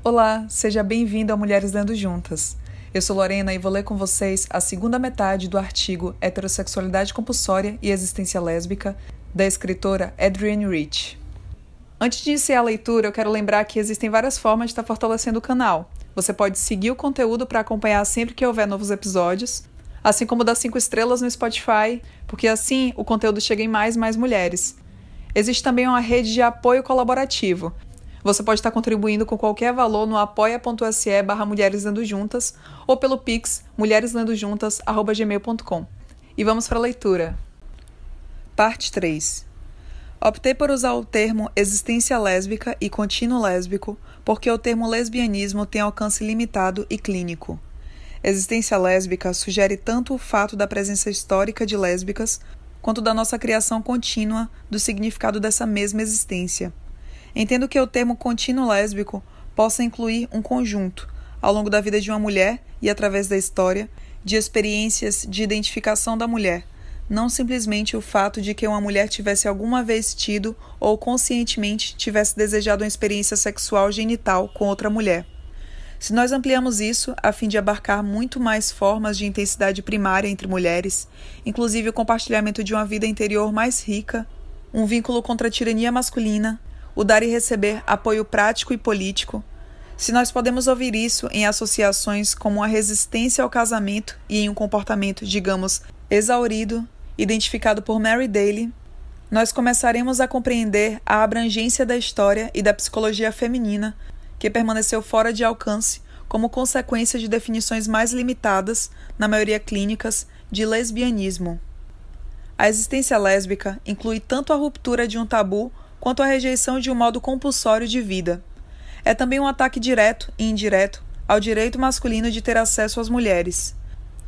Olá, seja bem-vindo a Mulheres Lendo Juntas. Eu sou Lorena e vou ler com vocês a segunda metade do artigo Heterossexualidade Compulsória e Existência Lésbica, da escritora Adrienne Rich. Antes de iniciar a leitura, eu quero lembrar que existem várias formas de estar fortalecendo o canal. Você pode seguir o conteúdo para acompanhar sempre que houver novos episódios, assim como dar 5 estrelas no Spotify, porque assim o conteúdo chega em mais mulheres. Existe também uma rede de apoio colaborativo. Você pode estar contribuindo com qualquer valor no apoia.se/Mulheres Lendo Juntas ou pelo Pix mulhereslendojuntas@gmail.com. E vamos para a leitura. Parte 3. Optei por usar o termo existência lésbica e contínuo lésbico porque o termo lesbianismo tem alcance limitado e clínico. Existência lésbica sugere tanto o fato da presença histórica de lésbicas quanto da nossa criação contínua do significado dessa mesma existência. Entendo que o termo contínuo lésbico possa incluir um conjunto, ao longo da vida de uma mulher e através da história, de experiências de identificação da mulher, não simplesmente o fato de que uma mulher tivesse alguma vez tido ou conscientemente tivesse desejado uma experiência sexual genital com outra mulher. Se nós ampliamos isso a fim de abarcar muito mais formas de intensidade primária entre mulheres, inclusive o compartilhamento de uma vida interior mais rica, um vínculo contra a tirania masculina, o dar e receber apoio prático e político, se nós podemos ouvir isso em associações como a resistência ao casamento e em um comportamento, digamos, exaurido, identificado por Mary Daly, nós começaremos a compreender a abrangência da história e da psicologia feminina que permaneceu fora de alcance como consequência de definições mais limitadas, na maioria clínicas, de lesbianismo. A existência lésbica inclui tanto a ruptura de um tabu quanto a rejeição de um modo compulsório de vida. É também um ataque direto e indireto ao direito masculino de ter acesso às mulheres.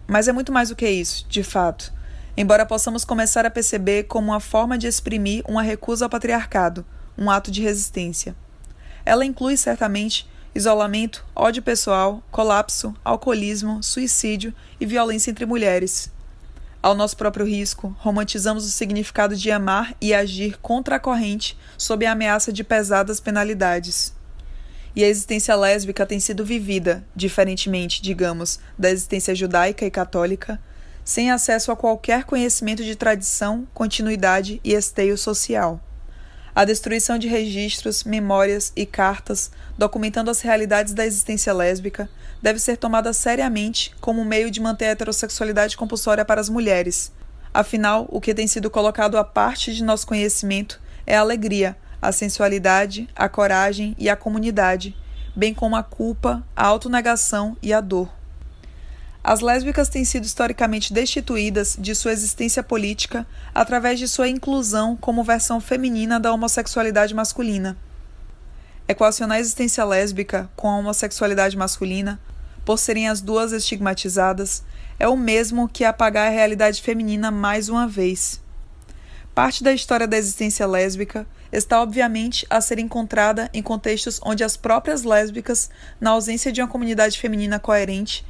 Mas é muito mais do que isso, de fato, embora possamos começar a perceber como uma forma de exprimir uma recusa ao patriarcado, um ato de resistência. Ela inclui, certamente, isolamento, ódio pessoal, colapso, alcoolismo, suicídio e violência entre mulheres. Ao nosso próprio risco, romantizamos o significado de amar e agir contra a corrente sob a ameaça de pesadas penalidades. E a existência lésbica tem sido vivida, diferentemente, digamos, da existência judaica e católica, sem acesso a qualquer conhecimento de tradição, continuidade e esteio social. A destruição de registros, memórias e cartas documentando as realidades da existência lésbica deve ser tomada seriamente como um meio de manter a heterossexualidade compulsória para as mulheres. Afinal, o que tem sido colocado à parte de nosso conhecimento é a alegria, a sensualidade, a coragem e a comunidade, bem como a culpa, a autonegação e a dor. As lésbicas têm sido historicamente destituídas de sua existência política através de sua inclusão como versão feminina da homossexualidade masculina. Equacionar a existência lésbica com a homossexualidade masculina, por serem as duas estigmatizadas, é o mesmo que apagar a realidade feminina mais uma vez. Parte da história da existência lésbica está obviamente a ser encontrada em contextos onde as próprias lésbicas, na ausência de uma comunidade feminina coerente,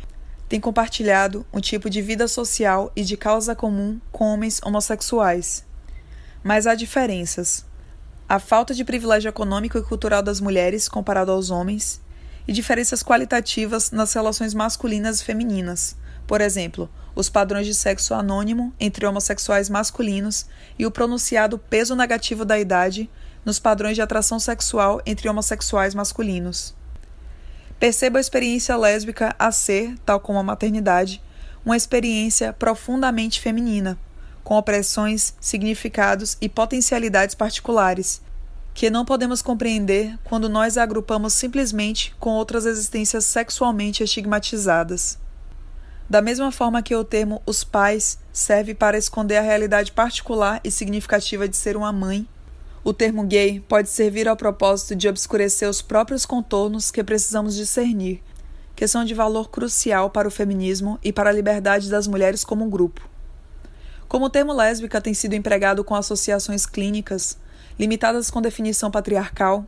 têm compartilhado um tipo de vida social e de causa comum com homens homossexuais. Mas há diferenças. A falta de privilégio econômico e cultural das mulheres comparado aos homens, e diferenças qualitativas nas relações masculinas e femininas. Por exemplo, os padrões de sexo anônimo entre homossexuais masculinos e o pronunciado peso negativo da idade nos padrões de atração sexual entre homossexuais masculinos. Perceba a experiência lésbica a ser, tal como a maternidade, uma experiência profundamente feminina, com opressões, significados e potencialidades particulares, que não podemos compreender quando nós a agrupamos simplesmente com outras existências sexualmente estigmatizadas. Da mesma forma que o termo os pais serve para esconder a realidade particular e significativa de ser uma mãe, o termo gay pode servir ao propósito de obscurecer os próprios contornos que precisamos discernir, que são de valor crucial para o feminismo e para a liberdade das mulheres como grupo. Como o termo lésbica tem sido empregado com associações clínicas, limitadas com definição patriarcal,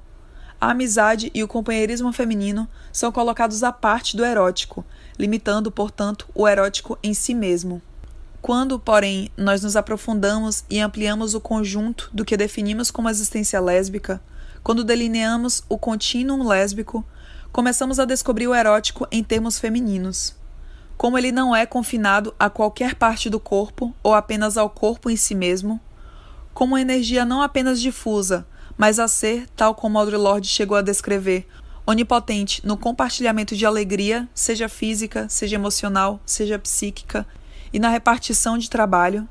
a amizade e o companheirismo feminino são colocados à parte do erótico, limitando, portanto, o erótico em si mesmo. Quando, porém, nós nos aprofundamos e ampliamos o conjunto do que definimos como existência lésbica, quando delineamos o contínuo lésbico, começamos a descobrir o erótico em termos femininos. Como ele não é confinado a qualquer parte do corpo ou apenas ao corpo em si mesmo, como uma energia não apenas difusa, mas a ser, tal como Audre Lorde chegou a descrever, onipotente no compartilhamento de alegria, seja física, seja emocional, seja psíquica, e na repartição de trabalho,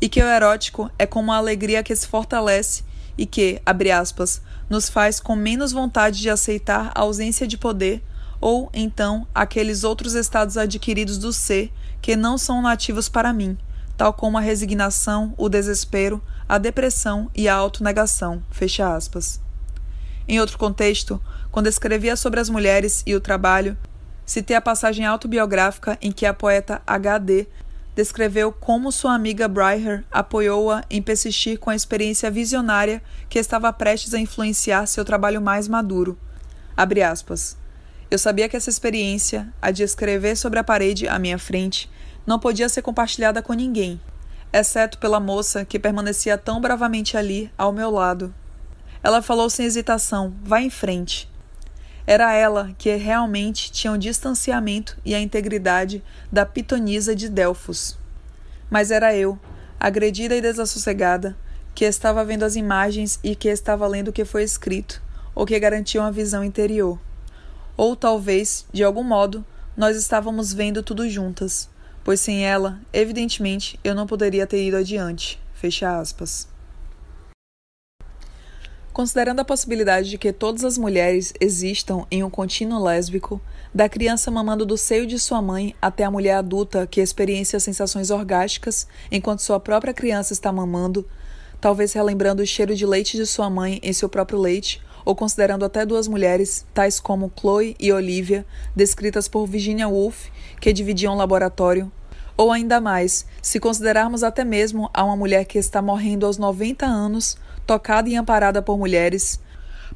e que o erótico é como a alegria que se fortalece e que, abre aspas, nos faz com menos vontade de aceitar a ausência de poder ou, então, aqueles outros estados adquiridos do ser que não são nativos para mim, tal como a resignação, o desespero, a depressão e a autonegação, fecha aspas. Em outro contexto, quando escrevia sobre as mulheres e o trabalho, citei a passagem autobiográfica em que a poeta H.D. descreveu como sua amiga Briar apoiou-a em persistir com a experiência visionária que estava prestes a influenciar seu trabalho mais maduro. Abre aspas. Eu sabia que essa experiência, a de escrever sobre a parede à minha frente, não podia ser compartilhada com ninguém, exceto pela moça que permanecia tão bravamente ali, ao meu lado. Ela falou sem hesitação, vá em frente. Era ela que realmente tinha o distanciamento e a integridade da pitonisa de Delfos. Mas era eu, agredida e desassossegada, que estava vendo as imagens e que estava lendo o que foi escrito, ou que garantia uma visão interior. Ou talvez, de algum modo, nós estávamos vendo tudo juntas, pois sem ela, evidentemente, eu não poderia ter ido adiante. Fecha aspas. Considerando a possibilidade de que todas as mulheres existam em um contínuo lésbico, da criança mamando do seio de sua mãe até a mulher adulta que experiencia sensações orgásticas enquanto sua própria criança está mamando, talvez relembrando o cheiro de leite de sua mãe em seu próprio leite, ou considerando até duas mulheres, tais como Chloe e Olivia, descritas por Virginia Woolf, que dividiam um laboratório, ou ainda mais, se considerarmos até mesmo a uma mulher que está morrendo aos 90 anos, tocada e amparada por mulheres,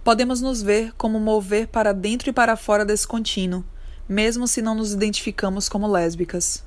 podemos nos ver como mover para dentro e para fora desse contínuo, mesmo se não nos identificamos como lésbicas.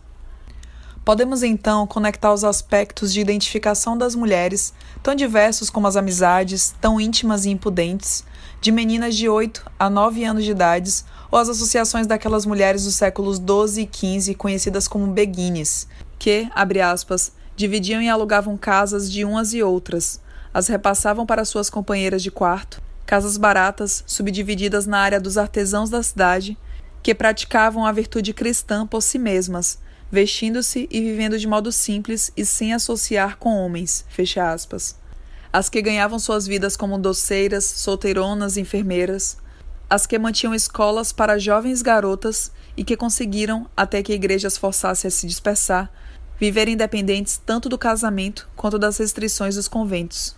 Podemos então conectar os aspectos de identificação das mulheres, tão diversos como as amizades, tão íntimas e impudentes, de meninas de 8 a 9 anos de idade, ou as associações daquelas mulheres dos séculos XII e XV conhecidas como beguines, que, abre aspas, dividiam e alugavam casas de umas e outras, as repassavam para suas companheiras de quarto, casas baratas, subdivididas na área dos artesãos da cidade, que praticavam a virtude cristã por si mesmas, vestindo-se e vivendo de modo simples e sem associar com homens, fecha aspas. As que ganhavam suas vidas como doceiras, solteironas e enfermeiras, as que mantinham escolas para jovens garotas e que conseguiram, até que a igreja as forçasse a se dispersar, viver independentes tanto do casamento quanto das restrições dos conventos.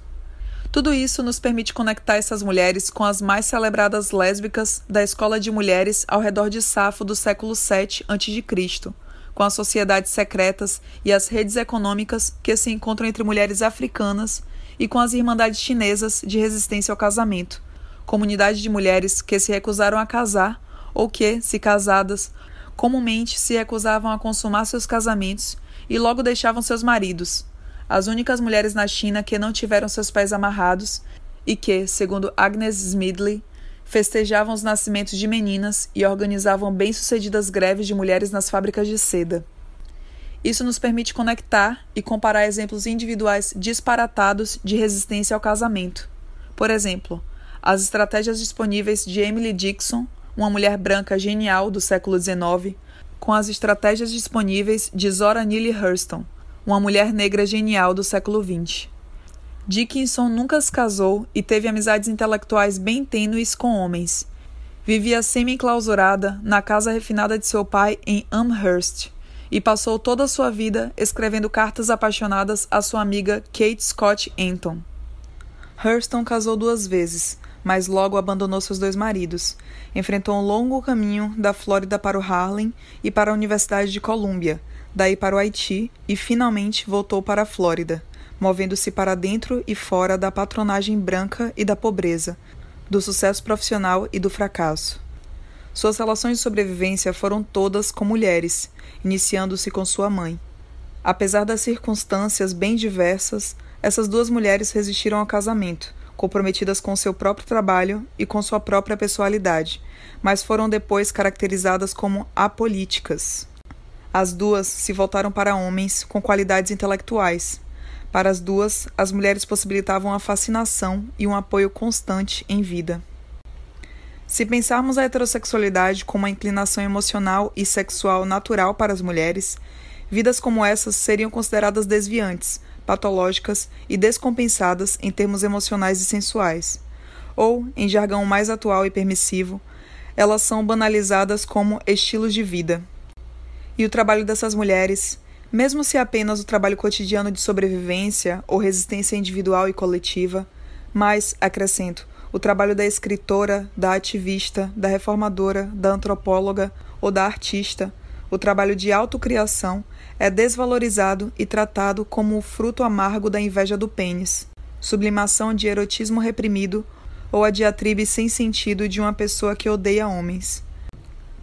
Tudo isso nos permite conectar essas mulheres com as mais celebradas lésbicas da escola de mulheres ao redor de Safo do século VII a.C., com as sociedades secretas e as redes econômicas que se encontram entre mulheres africanas e com as irmandades chinesas de resistência ao casamento, comunidade de mulheres que se recusaram a casar ou que, se casadas, comumente se recusavam a consumar seus casamentos e logo deixavam seus maridos, as únicas mulheres na China que não tiveram seus pés amarrados e que, segundo Agnes Smedley, festejavam os nascimentos de meninas e organizavam bem-sucedidas greves de mulheres nas fábricas de seda. Isso nos permite conectar e comparar exemplos individuais disparatados de resistência ao casamento. Por exemplo, as estratégias disponíveis de Emily Dixon, uma mulher branca genial do século XIX, com as estratégias disponíveis de Zora Neale Hurston, uma mulher negra genial do século XX. Dickinson nunca se casou e teve amizades intelectuais bem tênues com homens. Vivia semi-enclausurada na casa refinada de seu pai em Amherst e passou toda a sua vida escrevendo cartas apaixonadas à sua amiga Kate Scott Anton. Hurston casou 2 vezes, mas logo abandonou seus 2 maridos. Enfrentou um longo caminho da Flórida para o Harlem e para a Universidade de Columbia, daí para o Haiti e finalmente voltou para a Flórida, movendo-se para dentro e fora da patronagem branca e da pobreza, do sucesso profissional e do fracasso. Suas relações de sobrevivência foram todas com mulheres, iniciando-se com sua mãe. Apesar das circunstâncias bem diversas, essas 2 mulheres resistiram ao casamento, comprometidas com seu próprio trabalho e com sua própria pessoalidade, mas foram depois caracterizadas como apolíticas. As duas se voltaram para homens com qualidades intelectuais. Para as duas, as mulheres possibilitavam a fascinação e um apoio constante em vida. Se pensarmos a heterossexualidade como uma inclinação emocional e sexual natural para as mulheres, vidas como essas seriam consideradas desviantes, patológicas e descompensadas em termos emocionais e sensuais. Ou, em jargão mais atual e permissivo, elas são banalizadas como estilos de vida. E o trabalho dessas mulheres, mesmo se apenas o trabalho cotidiano de sobrevivência ou resistência individual e coletiva, mas, acrescento, o trabalho da escritora, da ativista, da reformadora, da antropóloga ou da artista, o trabalho de autocriação, é desvalorizado e tratado como o fruto amargo da inveja do pênis, sublimação de erotismo reprimido ou a diatribe sem sentido de uma pessoa que odeia homens.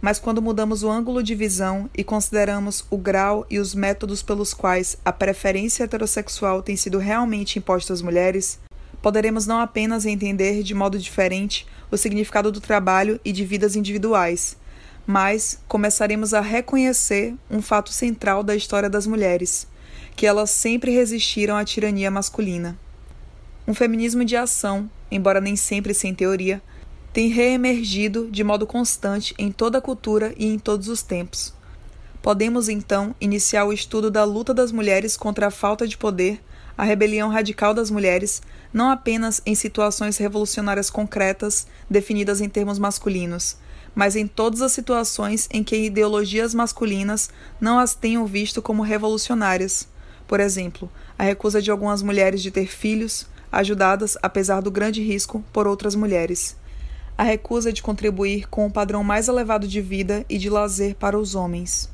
Mas quando mudamos o ângulo de visão e consideramos o grau e os métodos pelos quais a preferência heterossexual tem sido realmente imposta às mulheres, poderemos não apenas entender de modo diferente o significado do trabalho e de vidas individuais, mas começaremos a reconhecer um fato central da história das mulheres, que elas sempre resistiram à tirania masculina. Um feminismo de ação, embora nem sempre sem teoria, tem reemergido de modo constante em toda a cultura e em todos os tempos. Podemos, então, iniciar o estudo da luta das mulheres contra a falta de poder, a rebelião radical das mulheres, não apenas em situações revolucionárias concretas, definidas em termos masculinos, mas em todas as situações em que ideologias masculinas não as tenham visto como revolucionárias. Por exemplo, a recusa de algumas mulheres de ter filhos, ajudadas, apesar do grande risco, por outras mulheres. A recusa de contribuir com um padrão mais elevado de vida e de lazer para os homens.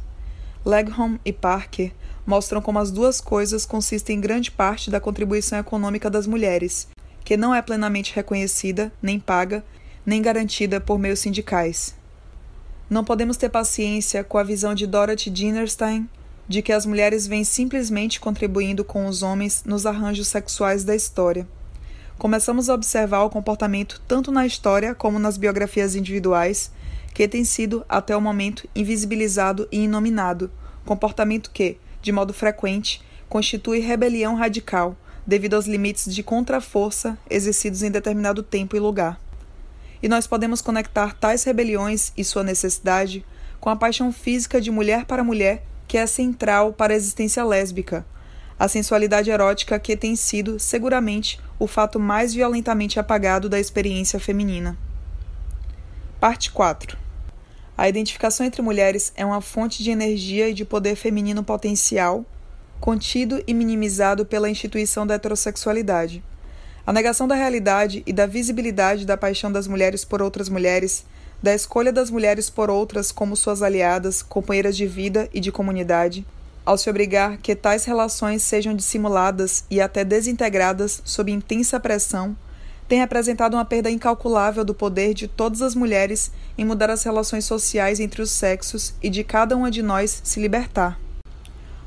Leghorn e Parker mostram como as duas coisas consistem em grande parte da contribuição econômica das mulheres, que não é plenamente reconhecida, nem paga, nem garantida por meios sindicais. Não podemos ter paciência com a visão de Dorothy Dinnerstein de que as mulheres vêm simplesmente contribuindo com os homens nos arranjos sexuais da história. Começamos a observar o comportamento tanto na história como nas biografias individuais, que tem sido, até o momento, invisibilizado e inominado, comportamento que, de modo frequente, constitui rebelião radical, devido aos limites de contraforça exercidos em determinado tempo e lugar. E nós podemos conectar tais rebeliões e sua necessidade com a paixão física de mulher para mulher que é central para a existência lésbica, a sensualidade erótica que tem sido, seguramente, o fato mais violentamente apagado da experiência feminina. Parte 4. A identificação entre mulheres é uma fonte de energia e de poder feminino potencial, contido e minimizado pela instituição da heterossexualidade. A negação da realidade e da visibilidade da paixão das mulheres por outras mulheres, da escolha das mulheres por outras como suas aliadas, companheiras de vida e de comunidade, ao se obrigar que tais relações sejam dissimuladas e até desintegradas sob intensa pressão, tem representado uma perda incalculável do poder de todas as mulheres em mudar as relações sociais entre os sexos e de cada uma de nós se libertar.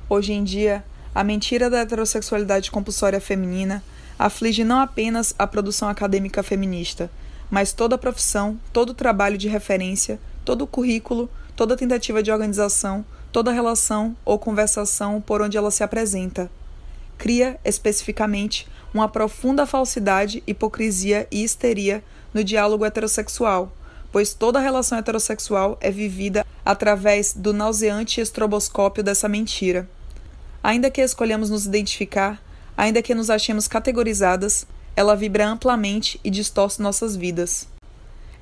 Hoje em dia, a mentira da heterossexualidade compulsória feminina aflige não apenas a produção acadêmica feminista, mas toda a profissão, todo o trabalho de referência, todo o currículo, toda a tentativa de organização, toda a relação ou conversação por onde ela se apresenta. Cria, especificamente, uma profunda falsidade, hipocrisia e histeria no diálogo heterossexual, pois toda relação heterossexual é vivida através do nauseante estroboscópio dessa mentira. Ainda que escolhamos nos identificar, ainda que nos achemos categorizadas, ela vibra amplamente e distorce nossas vidas.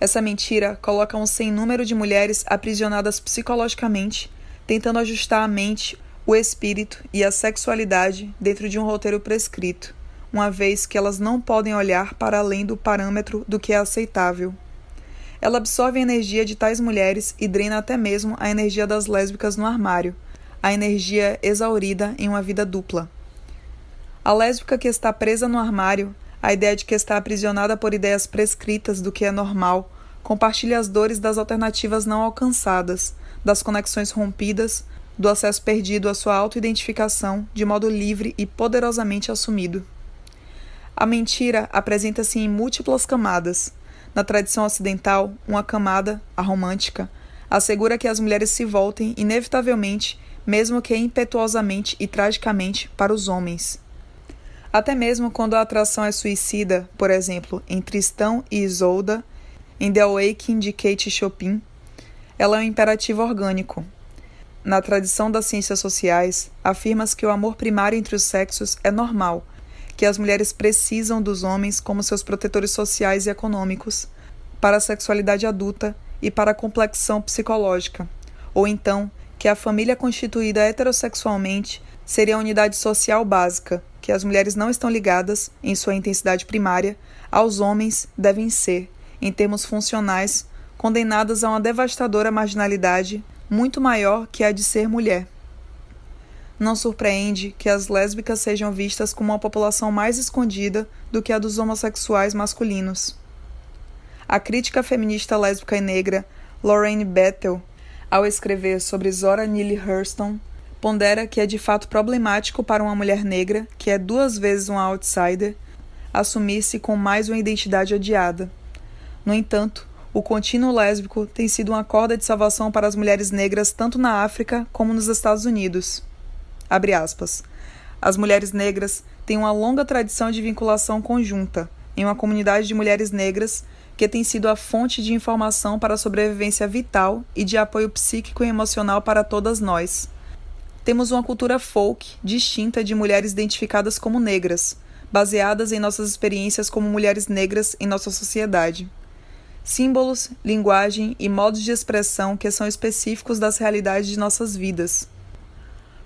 Essa mentira coloca um sem número de mulheres aprisionadas psicologicamente, tentando ajustar a mente, o espírito e a sexualidade dentro de um roteiro prescrito, uma vez que elas não podem olhar para além do parâmetro do que é aceitável. Ela absorve a energia de tais mulheres e drena até mesmo a energia das lésbicas no armário, a energia exaurida em uma vida dupla. A lésbica que está presa no armário, a ideia de que está aprisionada por ideias prescritas do que é normal, compartilha as dores das alternativas não alcançadas, das conexões rompidas, do acesso perdido à sua autoidentificação de modo livre e poderosamente assumido. A mentira apresenta-se em múltiplas camadas. Na tradição ocidental, uma camada, a romântica, assegura que as mulheres se voltem inevitavelmente, mesmo que impetuosamente e tragicamente, para os homens. Até mesmo quando a atração é suicida, por exemplo, em Tristão e Isolda, em The Awakening de Kate Chopin, ela é um imperativo orgânico. Na tradição das ciências sociais, afirma-se que o amor primário entre os sexos é normal, que as mulheres precisam dos homens como seus protetores sociais e econômicos, para a sexualidade adulta e para a complexão psicológica, ou então que a família constituída heterossexualmente seria a unidade social básica, que as mulheres não estão ligadas, em sua intensidade primária, aos homens devem ser, em termos funcionais, condenadas a uma devastadora marginalidade muito maior que a de ser mulher. Não surpreende que as lésbicas sejam vistas como uma população mais escondida do que a dos homossexuais masculinos. A crítica feminista lésbica e negra Lorraine Bettel, ao escrever sobre Zora Neale Hurston, pondera que é de fato problemático para uma mulher negra, que é 2 vezes uma outsider, assumir-se com mais uma identidade odiada. No entanto, o contínuo lésbico tem sido uma corda de salvação para as mulheres negras tanto na África como nos Estados Unidos. Abre aspas. As mulheres negras têm uma longa tradição de vinculação conjunta em uma comunidade de mulheres negras que tem sido a fonte de informação para a sobrevivência vital e de apoio psíquico e emocional para todas nós. Temos uma cultura folk distinta de mulheres identificadas como negras, baseadas em nossas experiências como mulheres negras em nossa sociedade. Símbolos, linguagem e modos de expressão que são específicos das realidades de nossas vidas.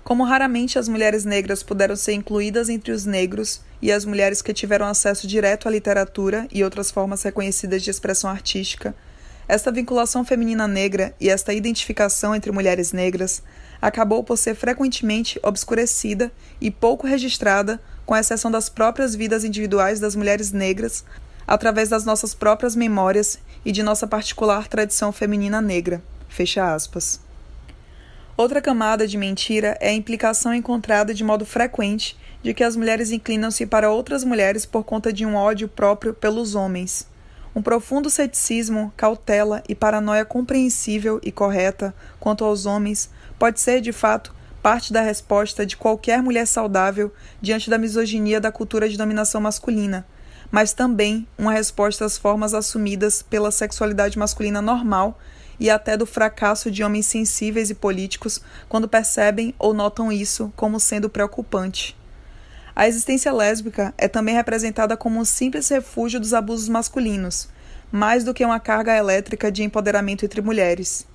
Como raramente as mulheres negras puderam ser incluídas entre os negros e as mulheres que tiveram acesso direto à literatura e outras formas reconhecidas de expressão artística, esta vinculação feminina negra e esta identificação entre mulheres negras acabou por ser frequentemente obscurecida e pouco registrada, com exceção das próprias vidas individuais das mulheres negras, através das nossas próprias memórias e de nossa particular tradição feminina negra. Fecha aspas. Outra camada de mentira é a implicação encontrada de modo frequente de que as mulheres inclinam-se para outras mulheres por conta de um ódio próprio pelos homens. Um profundo ceticismo, cautela e paranoia compreensível e correta quanto aos homens pode ser, de fato, parte da resposta de qualquer mulher saudável diante da misoginia da cultura de dominação masculina, mas também uma resposta às formas assumidas pela sexualidade masculina normal e até do fracasso de homens sensíveis e políticos quando percebem ou notam isso como sendo preocupante. A existência lésbica é também representada como um simples refúgio dos abusos masculinos, mais do que uma carga elétrica de empoderamento entre mulheres.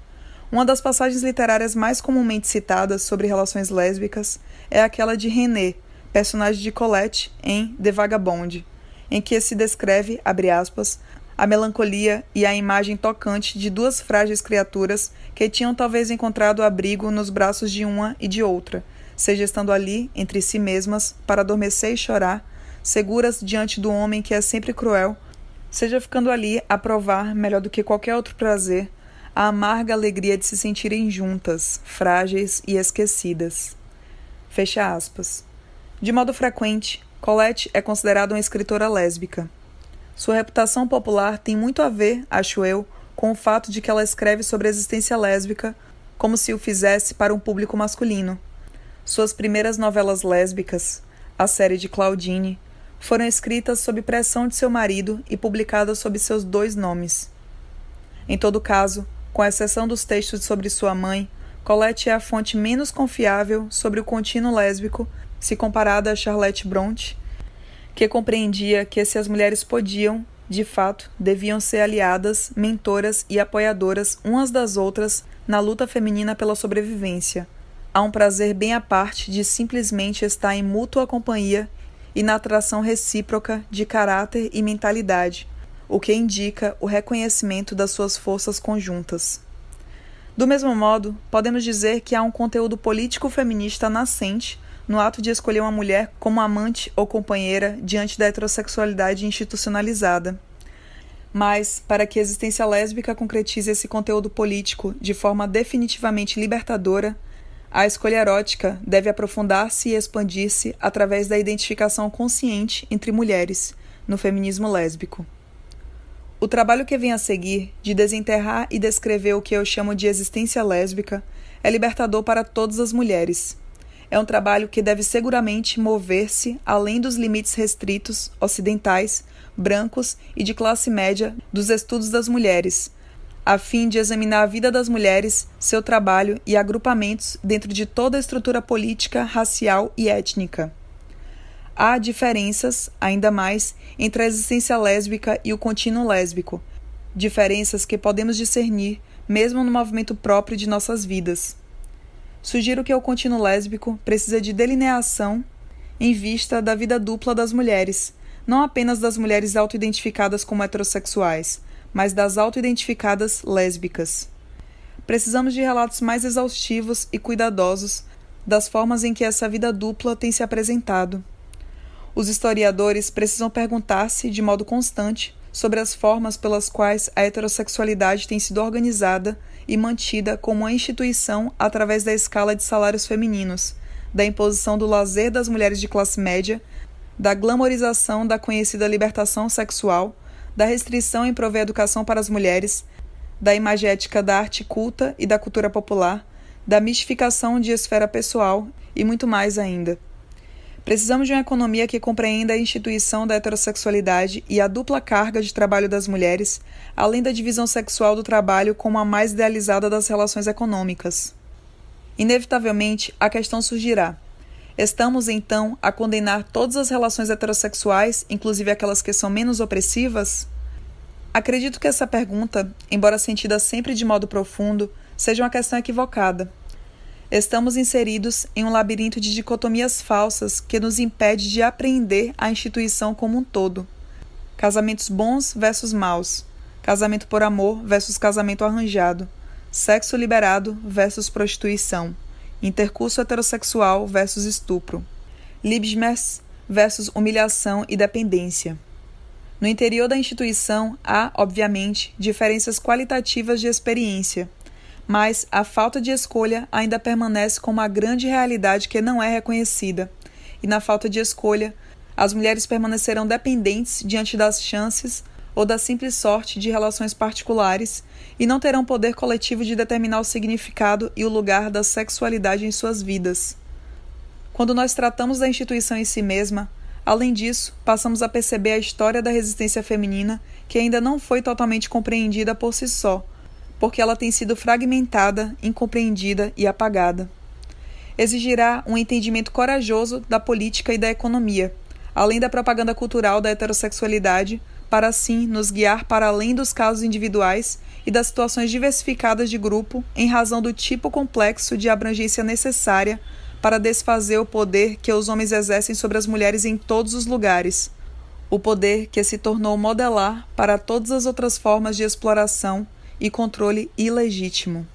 Uma das passagens literárias mais comumente citadas sobre relações lésbicas é aquela de René, personagem de Colette em The Vagabond, em que se descreve, abre aspas, a melancolia e a imagem tocante de 2 frágeis criaturas que tinham talvez encontrado abrigo nos braços de uma e de outra, seja estando ali, entre si mesmas, para adormecer e chorar, seguras diante do homem que é sempre cruel, seja ficando ali a provar, melhor do que qualquer outro prazer, a amarga alegria de se sentirem juntas, frágeis e esquecidas. Fecha aspas. De modo frequente, Colette é considerada uma escritora lésbica. Sua reputação popular tem muito a ver, acho eu, com o fato de que ela escreve sobre a existência lésbica como se o fizesse para um público masculino. Suas primeiras novelas lésbicas, a série de Claudine, foram escritas sob pressão de seu marido e publicadas sob seus 2 nomes. Em todo caso, com exceção dos textos sobre sua mãe, Colette é a fonte menos confiável sobre o contínuo lésbico se comparada a Charlotte Brontë, que compreendia que se as mulheres podiam, de fato, deviam ser aliadas, mentoras e apoiadoras umas das outras na luta feminina pela sobrevivência. Há um prazer bem à parte de simplesmente estar em mútua companhia e na atração recíproca de caráter e mentalidade, o que indica o reconhecimento das suas forças conjuntas. Do mesmo modo, podemos dizer que há um conteúdo político feminista nascente no ato de escolher uma mulher como amante ou companheira diante da heterossexualidade institucionalizada. Mas, para que a existência lésbica concretize esse conteúdo político de forma definitivamente libertadora, A escolha erótica deve aprofundar-se e expandir-se através da identificação consciente entre mulheres, no feminismo lésbico. O trabalho que vem a seguir, de desenterrar e descrever o que eu chamo de existência lésbica, é libertador para todas as mulheres. É um trabalho que deve seguramente mover-se além dos limites restritos, ocidentais, brancos e de classe média dos estudos das mulheres, a fim de examinar a vida das mulheres, seu trabalho e agrupamentos dentro de toda a estrutura política, racial e étnica. Há diferenças, ainda mais, entre a existência lésbica e o contínuo lésbico, diferenças que podemos discernir mesmo no movimento próprio de nossas vidas. Sugiro que o contínuo lésbico precisa de delineação em vista da vida dupla das mulheres, não apenas das mulheres auto-identificadas como heterossexuais, mas das auto-identificadas lésbicas. Precisamos de relatos mais exaustivos e cuidadosos das formas em que essa vida dupla tem se apresentado. Os historiadores precisam perguntar-se de modo constante sobre as formas pelas quais a heterossexualidade tem sido organizada e mantida como uma instituição através da escala de salários femininos, da imposição do lazer das mulheres de classe média, da glamorização da conhecida libertação sexual, da restrição em prover educação para as mulheres, da imagética da arte culta e da cultura popular, da mistificação de esfera pessoal e muito mais ainda. Precisamos de uma economia que compreenda a instituição da heterossexualidade e a dupla carga de trabalho das mulheres, além da divisão sexual do trabalho como a mais idealizada das relações econômicas. Inevitavelmente, a questão surgirá. Estamos, então, a condenar todas as relações heterossexuais, inclusive aquelas que são menos opressivas? Acredito que essa pergunta, embora sentida sempre de modo profundo, seja uma questão equivocada. Estamos inseridos em um labirinto de dicotomias falsas que nos impede de apreender a instituição como um todo. Casamentos bons versus maus, casamento por amor versus casamento arranjado, sexo liberado versus prostituição, intercurso heterossexual versus estupro, Liebesmess versus humilhação e dependência. No interior da instituição há, obviamente, diferenças qualitativas de experiência, mas a falta de escolha ainda permanece como uma grande realidade que não é reconhecida, e na falta de escolha, as mulheres permanecerão dependentes diante das chances ou da simples sorte de relações particulares e não terão poder coletivo de determinar o significado e o lugar da sexualidade em suas vidas. Quando nós tratamos da instituição em si mesma, além disso, passamos a perceber a história da resistência feminina que ainda não foi totalmente compreendida por si só, porque ela tem sido fragmentada, incompreendida e apagada. Exigirá um entendimento corajoso da política e da economia, além da propaganda cultural da heterossexualidade, para assim nos guiar para além dos casos individuais e das situações diversificadas de grupo em razão do tipo complexo de abrangência necessária para desfazer o poder que os homens exercem sobre as mulheres em todos os lugares, o poder que se tornou modelar para todas as outras formas de exploração e controle ilegítimo.